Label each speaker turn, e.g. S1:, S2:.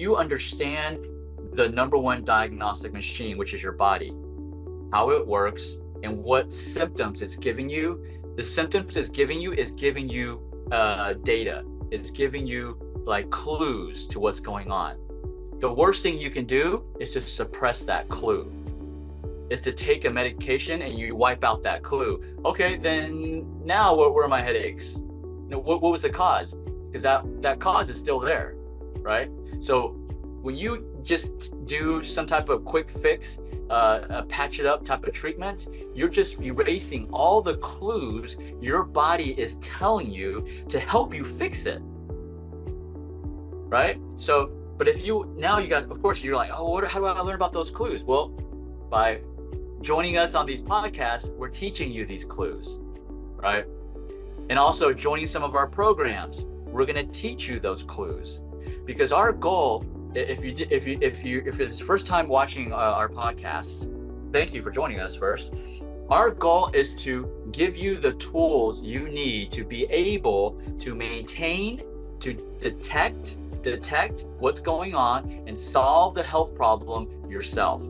S1: you understand the number one diagnostic machine, which is your body, how it works and what symptoms it's giving you, the symptoms it's giving you is giving you data. It's giving you like clues to what's going on. The worst thing you can do is to suppress that clue. Is to take a medication and you wipe out that clue. Okay, then now where are my headaches? What was the cause? Because that cause is still there, right? So when you just do some type of quick fix, a patch it up type of treatment, you're just erasing all the clues your body is telling you to help you fix it, right? So, but if you, now you got, of course, you're like, oh, how do I learn about those clues? Well, by joining us on these podcasts, we're teaching you these clues, right? And also joining some of our programs, we're going to teach you those clues, because our goal, if it's the first time watching our podcasts, thank you for joining us first. Our goal is to give you the tools you need to be able to maintain, to detect what's going on and solve the health problem yourself.